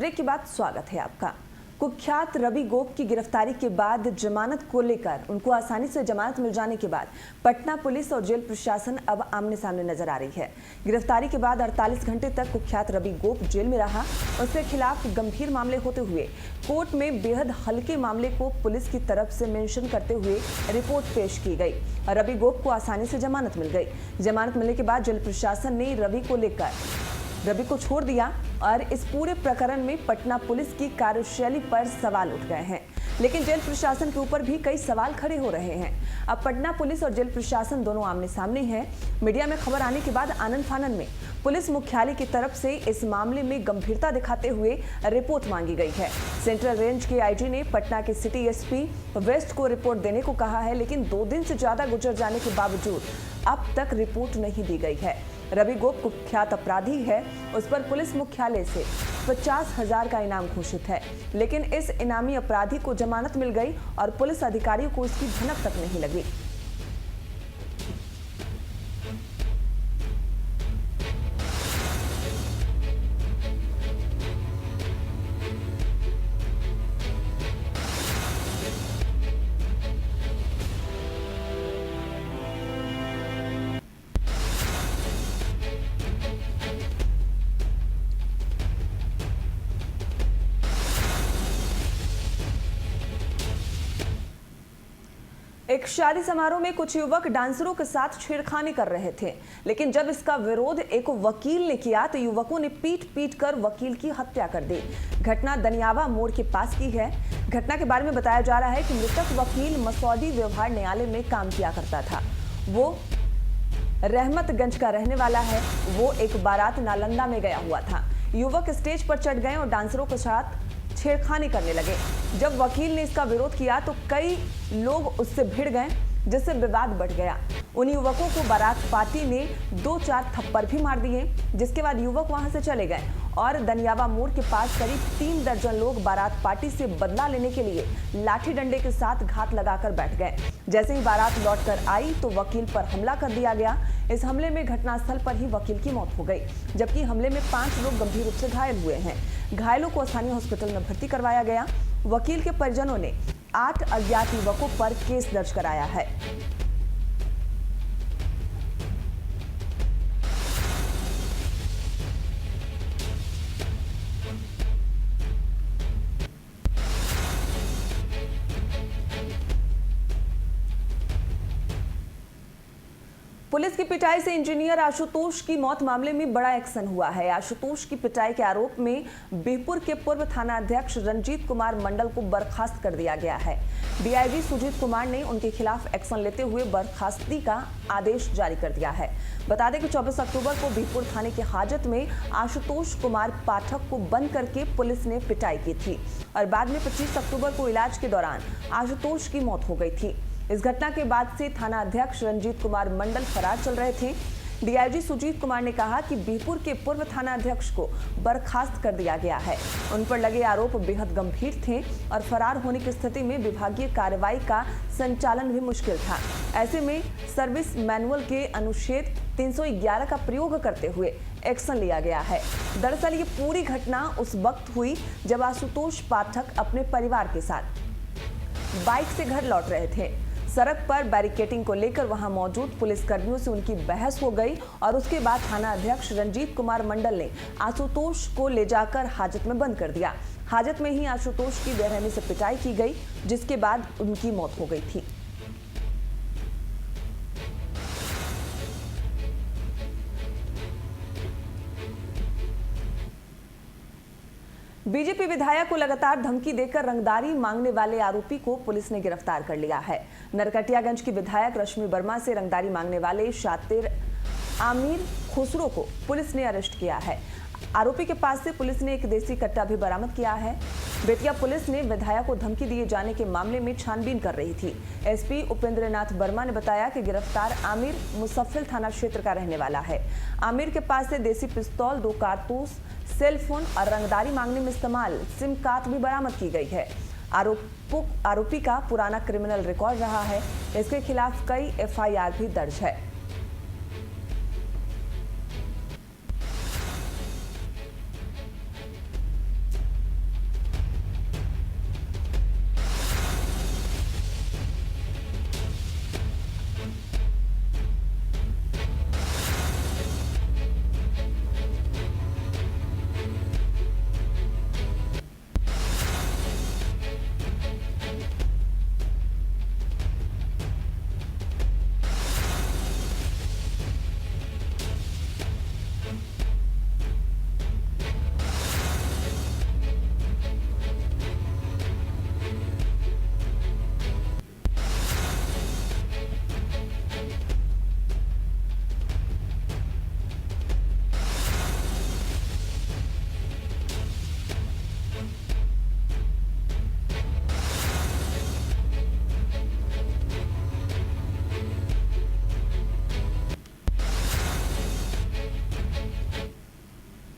Break के बाद स्वागत है आपका। कुख्यात रवि गोप की गिरफ्तारी के बाद जमानत को लेकर उनको आसानी से जमानत मिल जाने के बाद पटना पुलिस और जेल प्रशासन अब आमने सामने नजर आ रही है। गिरफ्तारी के बाद 48 घंटे तक कुख्यात रवि गोप जेल में रहा। उसके खिलाफ गंभीर मामले होते हुए कोर्ट में बेहद हल्के मामले को पुलिस की तरफ से मेंशन करते हुए रिपोर्ट पेश की गई। रवि गोप को आसानी से जमानत मिल गई। जमानत मिलने के बाद जेल प्रशासन ने रवि को छोड़ दिया और इस पूरे प्रकरण में पटना पुलिस की कार्यशैली पर सवाल उठ गए हैं। लेकिन जेल प्रशासन के ऊपर भी कई सवाल खड़े हो रहे हैं। अब पटना पुलिस और जेल प्रशासन दोनों आमने सामने हैं। मीडिया में खबर आने के बाद आनन फानन में पुलिस मुख्यालय की तरफ से इस मामले में गंभीरता दिखाते हुए रिपोर्ट मांगी गई है। सेंट्रल रेंज के आईजी ने पटना के सिटी एसपी वेस्ट को रिपोर्ट देने को कहा है, लेकिन 2 दिन से ज्यादा गुजर जाने के बावजूद अब तक रिपोर्ट नहीं दी गई है। रवि गोप कुख्यात अपराधी है, उस पर पुलिस मुख्यालय से 50,000 का इनाम घोषित है, लेकिन इस इनामी अपराधी को जमानत मिल गई और पुलिस अधिकारियों को इसकी भनक तक नहीं लगी। एक शादी समारोह में कुछ युवक डांसरों के साथ छेड़खानी कर रहे थे, लेकिन जब इसका विरोध एक वकील ने किया तो युवकों ने पीट कर वकील की हत्या कर दी। घटना दनियावा मोड़ के पास की है। घटना के बारे में बताया जा रहा है कि मृतक वकील मसौदी व्यवहार न्यायालय में काम किया करता था। वो रहमतगंज का रहने वाला है। वो एक बारात नालंदा में गया हुआ था। युवक स्टेज पर चढ़ गए और डांसरों के साथ छेड़खानी करने लगे। जब वकील ने इसका विरोध किया तो कई लोग उससे भिड़ गए, जिससे विवाद बढ़ गया। उन युवकों को बारात पार्टी ने 2-4 थप्पड़ भी मार दिए, जिसके बाद युवक वहां से चले गए और दनियावा मोड़ के पास करीब 3 दर्जन लोग बारात पार्टी से बदला लेने के लिए लाठी डंडे के साथ घात लगाकर बैठ गए। जैसे ही बारात लौटकर आई तो वकील पर हमला कर दिया गया। इस हमले में घटनास्थल पर ही वकील की मौत हो गई, जबकि हमले में 5 लोग गंभीर रूप से घायल हुए हैं। घायलों को स्थानीय हॉस्पिटल में भर्ती करवाया गया। वकील के परिजनों ने 8 अज्ञात युवकों पर केस दर्ज कराया है। पुलिस की पिटाई से इंजीनियर आशुतोष की मौत मामले में बड़ा एक्शन हुआ है। आशुतोष की पिटाई के आरोप में बिहपुर के पूर्व थाना अध्यक्ष रंजीत कुमार मंडल को बर्खास्त कर दिया गया है। डीआईजी सुजीत कुमार ने उनके खिलाफ एक्शन लेते हुए बर्खास्तगी का आदेश जारी कर दिया है। बता दें कि 24 अक्टूबर को बिहपुर थाने के हाजत में आशुतोष कुमार पाठक को बंद करके पुलिस ने पिटाई की थी और बाद में 25 अक्टूबर को इलाज के दौरान आशुतोष की मौत हो गई थी। इस घटना के बाद से थाना अध्यक्ष रंजीत कुमार मंडल फरार चल रहे थे। डीआईजी सुजीत कुमार ने कहा कि बिहपुर के पूर्व थाना अध्यक्ष को बर्खास्त कर दिया गया है। उन पर लगे आरोप बेहद गंभीर थे और फरार होने की स्थिति में विभागीय कार्रवाई का संचालन भी मुश्किल था। ऐसे में सर्विस मैनुअल के अनुच्छेद 311 का प्रयोग करते हुए एक्शन लिया गया है। दरअसल ये पूरी घटना उस वक्त हुई जब आशुतोष पाठक अपने परिवार के साथ बाइक से घर लौट रहे थे। सड़क पर बैरिकेडिंग को लेकर वहां मौजूद पुलिसकर्मियों से उनकी बहस हो गई और उसके बाद थाना अध्यक्ष रंजीत कुमार मंडल ने आशुतोष को ले जाकर हाजत में बंद कर दिया। हाजत में ही आशुतोष की बेरहमी से पिटाई की गई, जिसके बाद उनकी मौत हो गई थी। बीजेपी विधायक को लगातार धमकी देकर रंगदारी मांगने वाले आरोपी को पुलिस ने गिरफ्तार कर लिया है। नरकटियागंज की विधायक रश्मि वर्मा से रंगदारी मांगने वाले शातिर आमिर खुसरो को पुलिस ने अरेस्ट किया है। आरोपी के पास से पुलिस ने एक देसी कट्टा भी बरामद किया है। बेतिया पुलिस ने विधायक को धमकी दिए जाने के मामले में छानबीन कर रही थी। एसपी उपेंद्रनाथ वर्मा ने बताया कि गिरफ्तार आमिर मुसफ्फिल थाना क्षेत्र का रहने वाला है। आमिर के पास से देसी पिस्तौल, 2 कारतूस, सेल फोन और रंगदारी मांगने में इस्तेमाल सिम कार्ड भी बरामद की गई है। आरोपी का पुराना क्रिमिनल रिकॉर्ड रहा है। इसके खिलाफ कई एफआईआर भी दर्ज है।